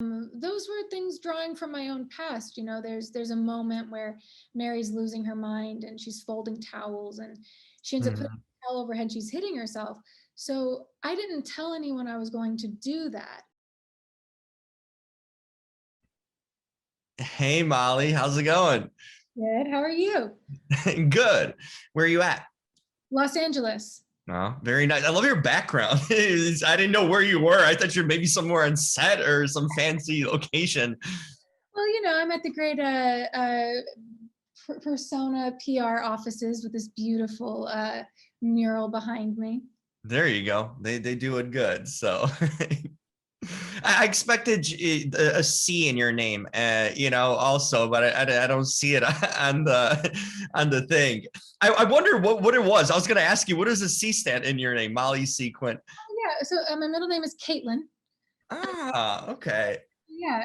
Those were things drawing from my own past. There's a moment where Mary's losing her mind and she's folding towels and she ends up putting Mhm. a towel over her head. She's hitting herself. So I didn't tell anyone I was going to do that. Hey, Molly, how's it going? Good. How are you? Good. Where are you at? Los Angeles. Oh, very nice. I love your background. I didn't know where you were. I thought you're maybe somewhere on set or some fancy location. Well, I'm at the great Persona PR offices with this beautiful mural behind me. There you go. They do it good. So I expected a C in your name, also, but I don't see it on the thing. I wonder what it was. I was going to ask you, what does a C stand in your name, Molly C. Quinn? Yeah. So my middle name is Caitlin. Ah, okay. Yeah,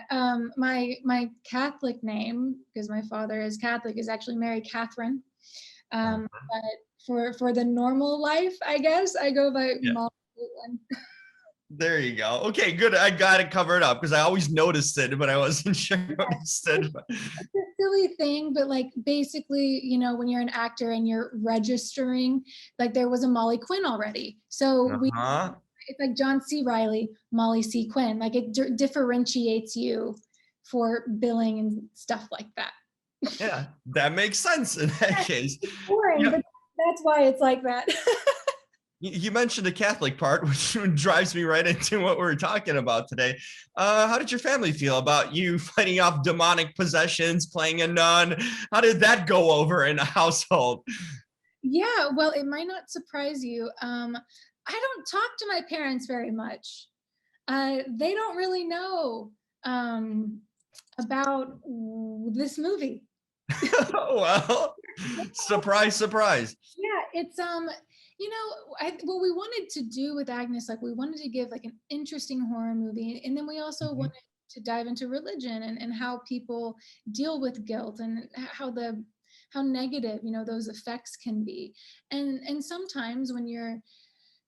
my Catholic name, because my father is Catholic, is actually Mary Catherine. But for the normal life, I guess I go by Yeah. Molly Caitlin. There you go. Okay, good. I got it covered up because I always noticed it, but I wasn't sure what it stood for. It's a silly thing, but like basically, when you're an actor and you're registering, like there was a Molly Quinn already, so Uh-huh. it's like John C. Riley, Molly C. Quinn. Like it differentiates you for billing and stuff like that. Yeah, that makes sense in that case. It's boring, Yeah, but that's why it's like that. you mentioned the Catholic part, which drives me right into what we're talking about today. How did your family feel about you fighting off demonic possessions, playing a nun? How did that go over in a household? Yeah, well, it might not surprise you. I don't talk to my parents very much. They don't really know um, about this movie. Well, surprise, surprise. Yeah, it's what we wanted to do with Agnes, like we wanted to give like an interesting horror movie, and then we also Mhm. wanted to dive into religion and how people deal with guilt and how negative those effects can be. And sometimes when you're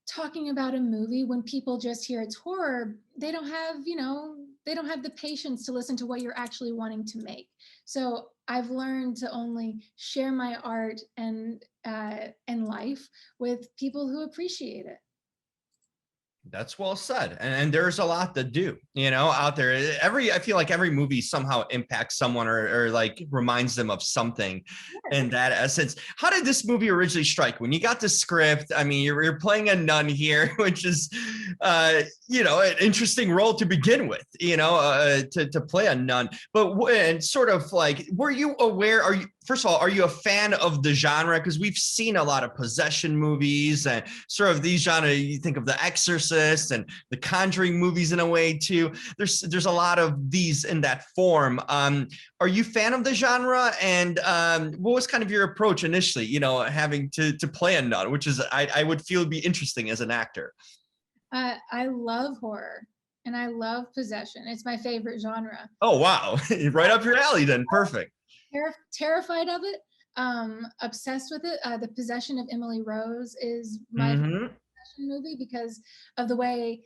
talking about a movie, when people just hear it's horror, they don't have the patience to listen to what you're actually wanting to make. So I've learned to only share my art and life with people who appreciate it. That's well said. And there's a lot to do, out there. I feel like every movie somehow impacts someone or like reminds them of something in that essence. How did this movie originally strike? When you got the script, I mean, you're playing a nun here, which is, an interesting role to begin with, to play a nun. But and sort of like, were you aware? First of all, are you a fan of the genre? Because we've seen a lot of possession movies and sort of these genre. You think of the Exorcist and the Conjuring movies in a way too. There's a lot of these in that form. Are you a fan of the genre? And what was kind of your approach initially? Having to play a nun, which is I would feel would be interesting as an actor. I love horror and I love possession. It's my favorite genre. Oh wow, right up your alley then. Perfect. Terrified of it, obsessed with it. The Possession of Emily Rose is my Mm-hmm. movie because of the way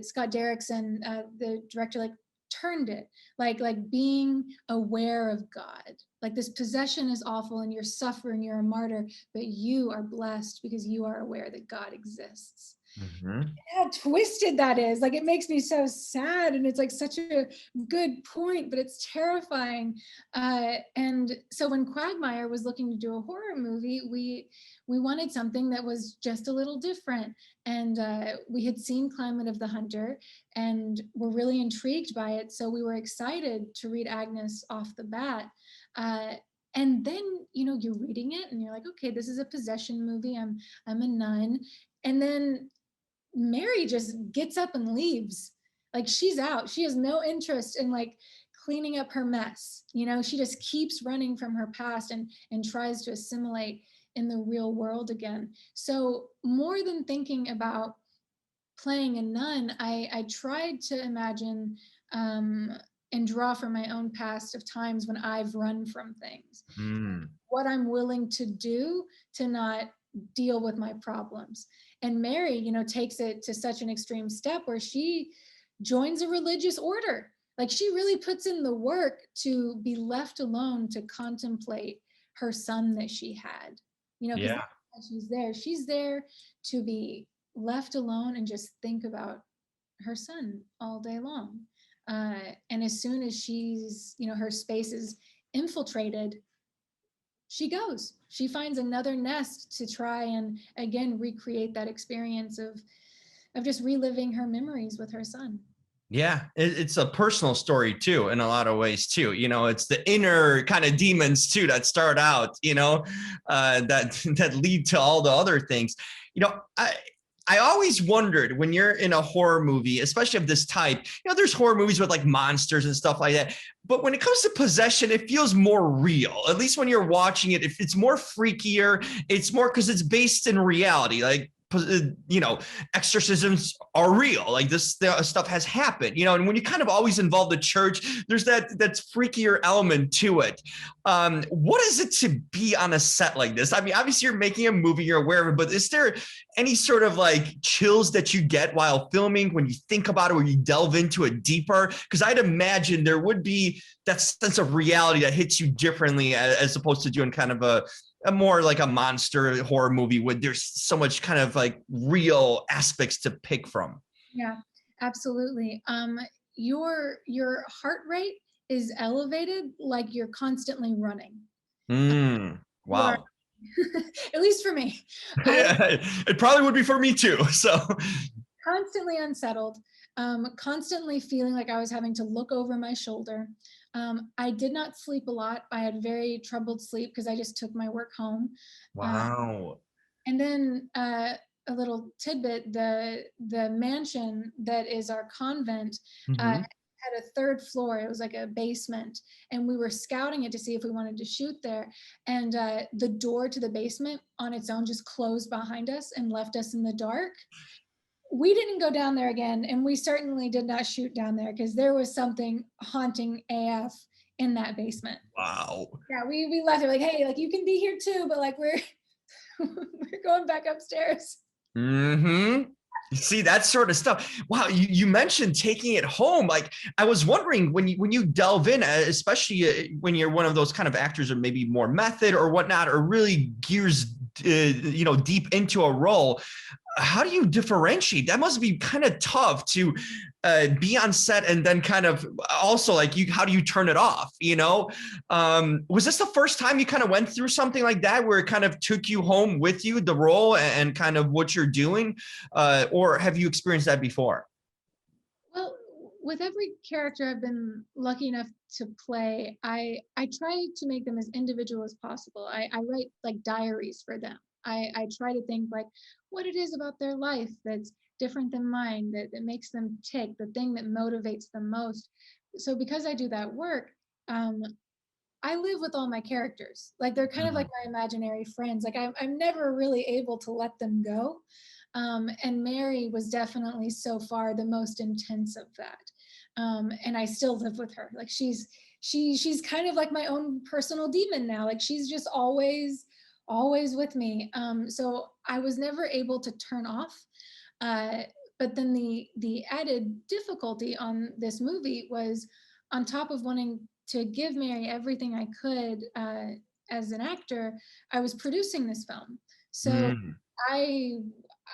Scott Derrickson, the director, like turned it, like being aware of God. Like this possession is awful and you're suffering, you're a martyr, but you are blessed because you are aware that God exists. Mm-hmm. How twisted that is. Like it makes me so sad, and it's like such a good point, but it's terrifying. And so when Quagmire was looking to do a horror movie, we wanted something that was just a little different. And we had seen Climate of the Hunter and were really intrigued by it. So we were excited to read Agnes off the bat. And then you're reading it and you're like, okay, this is a possession movie. I'm a nun. And then Mary just gets up and leaves. Like she's out. She has no interest in like cleaning up her mess. She just keeps running from her past and tries to assimilate in the real world again. So more than thinking about playing a nun, I tried to imagine and draw from my own past of times when I've run from things. Mm. What I'm willing to do to not deal with my problems. And Mary, takes it to such an extreme step where she joins a religious order. Like she really puts in the work to be left alone to contemplate her son that she had, you know, because Yeah. she's there to be left alone and just think about her son all day long. And as soon as she's, you know, her space is infiltrated, she finds another nest to try and again recreate that experience of just reliving her memories with her son. Yeah, it's a personal story too, in a lot of ways too. You know, it's the inner kind of demons too that start out, you know, that that lead to all the other things. You know, I always wondered when you're in a horror movie, especially of this type, you know, there's horror movies with like monsters and stuff like that. But when it comes to possession, it feels more real. At least when you're watching it, if it's more freakier, it's more because it's based in reality. Like, you know, exorcisms are real. Like this stuff has happened, you know, and when you kind of always involve the church, there's that's freakier element to it. What is it to be on a set like this? I mean, obviously you're making a movie, you're aware of it, but is there any sort of like chills that you get while filming when you think about it, or you delve into it deeper? Because I'd imagine there would be that sense of reality that hits you differently as opposed to doing kind of a more like a monster horror movie where there's so much kind of like real aspects to pick from. Yeah, absolutely. Your heart rate is elevated like you're constantly running. You are, Wow. at least for me. I It probably would be for me too. So constantly unsettled, constantly feeling like I was having to look over my shoulder. I did not sleep a lot. I had very troubled sleep because I just took my work home. wow. And then a little tidbit: the mansion that is our convent Mm-hmm. had a third floor. It was like a basement, and we were scouting it to see if we wanted to shoot there. And the door to the basement on its own just closed behind us and left us in the dark. We didn't go down there again, and we certainly did not shoot down there because there was something haunting AF in that basement. Wow. Yeah, we left it like, hey, like you can be here too, but like we're we're going back upstairs. Mm-hmm. See that sort of stuff. Wow, you mentioned taking it home. Like I was wondering when you delve in, especially when you're one of those kind of actors, or maybe more method or whatnot, or really gears, you know, deep into a role. How do you differentiate? That must be kind of tough to be on set and then kind of also like how do you turn it off? You know, was this the first time you kind of went through something like that where it kind of took you home with you, the role and kind of what you're doing, or have you experienced that before? Well, with every character I've been lucky enough to play, I try to make them as individual as possible. I write like diaries for them. I try to think like what it is about their life that's different than mine, that makes them tick, the thing that motivates them most. So because I do that work, um, I live with all my characters. Like they're kind of like Mhm. my imaginary friends. Like I'm never really able to let them go. And Mary was definitely so far the most intense of that. And I still live with her. Like she's kind of like my own personal demon now. Like she's just always with me. So I was never able to turn off. Uh, but then the added difficulty on this movie was on top of wanting to give Mary everything I could as an actor, I was producing this film. So Mm. I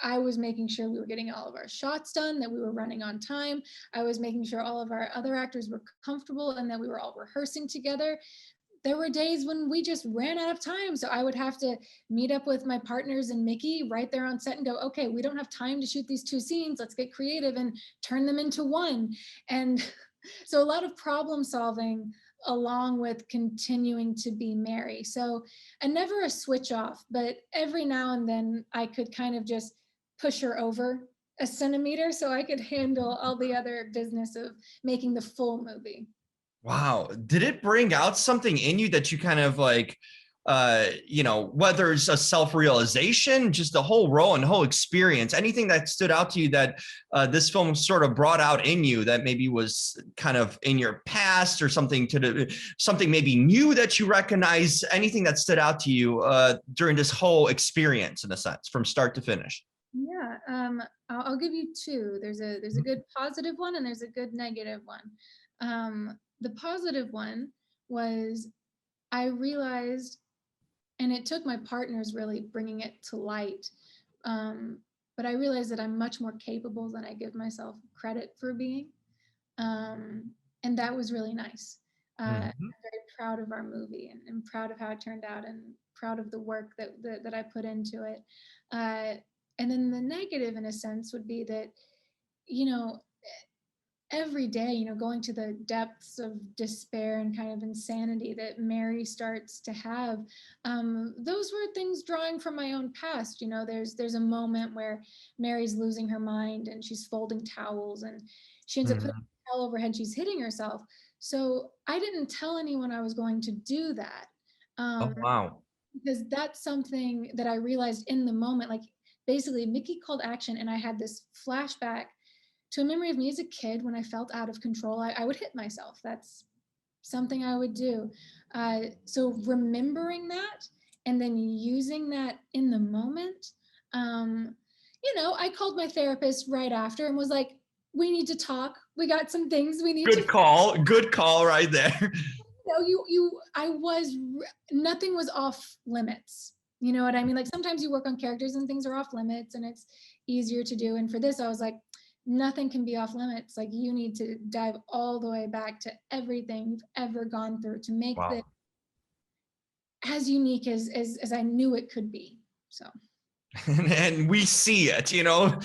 I was making sure we were getting all of our shots done, that we were running on time. I was making sure all of our other actors were comfortable and that we were all rehearsing together. There were days when we just ran out of time. So I would have to meet up with my partners and Mickey right there on set and go, okay, we don't have time to shoot these two scenes. Let's get creative and turn them into one. And so a lot of problem solving along with continuing to be Mary. So and never a switch off, but every now and then I could kind of just push her over a centimeter so I could handle all the other business of making the full movie. Wow. Did it bring out something in you that you kind of like, you know, whether it's a self-realization, just the whole role and whole experience, anything that stood out to you that this film sort of brought out in you that maybe was kind of in your past or something something maybe new that you recognize, anything that stood out to you during this whole experience in a sense, from start to finish? Yeah, I'll give you two. There's a good positive one and there's a good negative one. The positive one was I realized, and it took my partners really bringing it to light, but I realized that I'm much more capable than I give myself credit for being. And that was really nice. I'm Mhm. very proud of our movie and proud of how it turned out and proud of the work that I put into it. And then the negative, in a sense, would be that, you know, every day, going to the depths of despair and kind of insanity that Mary starts to have. Those were things drawing from my own past. There's a moment where Mary's losing her mind and she's folding towels and she ends up putting Mhm. a towel over her head. She's hitting herself. So I didn't tell anyone I was going to do that. Oh, Um, wow. because that's something that I realized in the moment. Like, basically, Mickey called action, and I had this flashback to a memory of me as a kid when I felt out of control. I would hit myself. That's something I would do. So remembering that and then using that in the moment, I called my therapist right after and was like, "We need to talk. We got some things we need to." Good call. Good call right there. Nothing was off limits. You know what I mean? Like, sometimes you work on characters and things are off limits and it's easier to do. And for this, I was like, nothing can be off limits. Like, you need to dive all the way back to everything you've ever gone through to make this Wow. as unique as I knew it could be. So And we see it, to to God.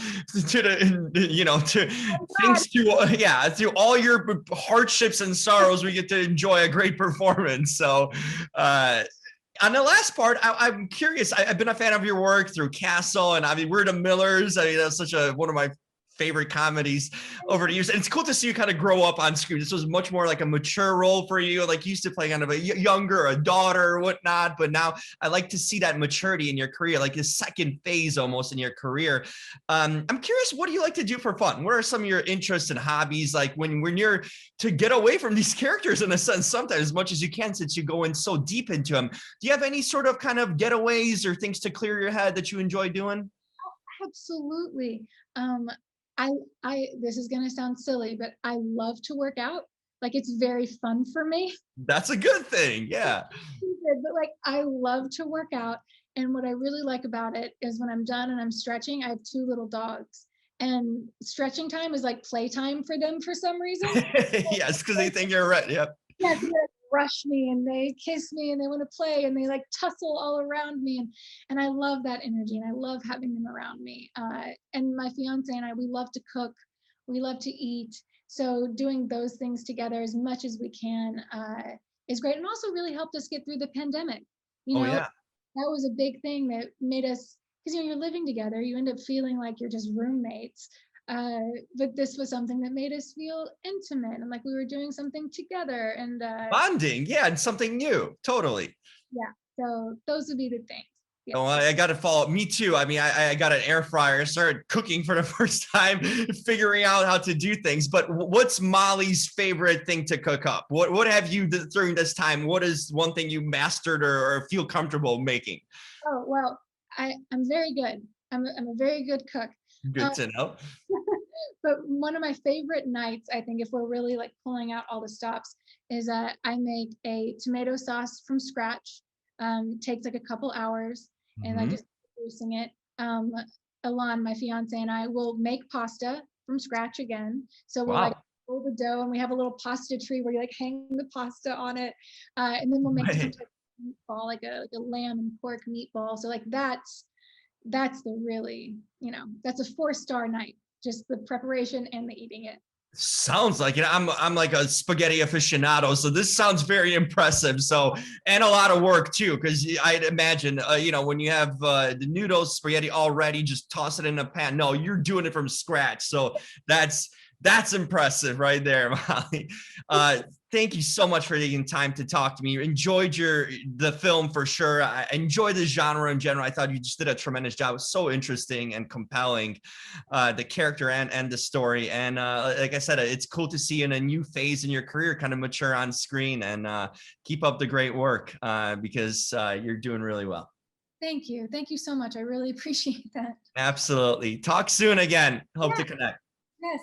thanks to yeah, through all your hardships and sorrows, we get to enjoy a great performance. So on the last part, I'm curious. I've been a fan of your work through Castle, and I mean, we're the Millers. I mean, that's such one of my favorite comedies over the years. And it's cool to see you kind of grow up on screen. This was much more like a mature role for you. Like, you used to play kind of a younger, a daughter or whatnot. But now I like to see that maturity in your career, like this second phase almost in your career. I'm curious, what do you like to do for fun? What are some of your interests and hobbies? Like, when you're to get away from these characters in a sense, sometimes as much as you can, since you go in so deep into them. Do you have any sort of kind of getaways or things to clear your head that you enjoy doing? Absolutely. Um, I I this is gonna sound silly, but I love to work out. Like, it's very fun for me. That's a good thing. Yeah. But like, I love to work out. And what I really like about it is when I'm done and I'm stretching, I have two little dogs. And stretching time is like playtime for them for some reason. Yes, because they think you're right. Yep. Yeah, so they like rush me and they kiss me and they want to play and they like tussle all around me, and I love that energy and I love having them around me. And my fiance and I, we love to cook, we love to eat, so doing those things together as much as we can is great, and also really helped us get through the pandemic. You Oh, know, yeah. that was a big thing that made us, because you're living together, you end up feeling like you're just roommates. Uh, but this was something that made us feel intimate and like we were doing something together. And Bonding. Yeah. And something new. Totally. yeah, so those would be the things. Oh, Yes. I got to follow. Me too. I mean, I got an air fryer. I started cooking for the first time, figuring out how to do things. But what's Molly's favorite thing to cook up? What have you during this time? What is one thing you mastered or feel comfortable making? Oh, well, I'm very good. I'm a very good cook. Good to know. But one of my favorite nights, I think, if we're really like pulling out all the stops, is I make a tomato sauce from scratch. Takes like a couple hours, and I Hmm. just producing it. Alon, my fiance, and I will make pasta from scratch again. So we'll like Wow. roll the dough, and we have a little pasta tree where you like hang the pasta on it, and then we'll make different Right. types of meatball, like a lamb and pork meatball. So like that's the really, that's a 4-star night, just the preparation and the eating it. Sounds like it. I'm like a spaghetti aficionado, so this sounds very impressive. So, and a lot of work too, because I'd imagine, when you have the noodles, spaghetti already, just toss it in a pan. No, you're doing it from scratch. So that's impressive right there, Molly. Thank you so much for taking time to talk to me. Enjoyed the film for sure. I enjoyed the genre in general. I thought you just did a tremendous job. It was so interesting and compelling, the character and the story. And like I said, it's cool to see in a new phase in your career kind of mature on screen, and keep up the great work, because you're doing really well. Thank you. Thank you so much. I really appreciate that. Absolutely. Talk soon again. Hope Yeah. to connect. Yes.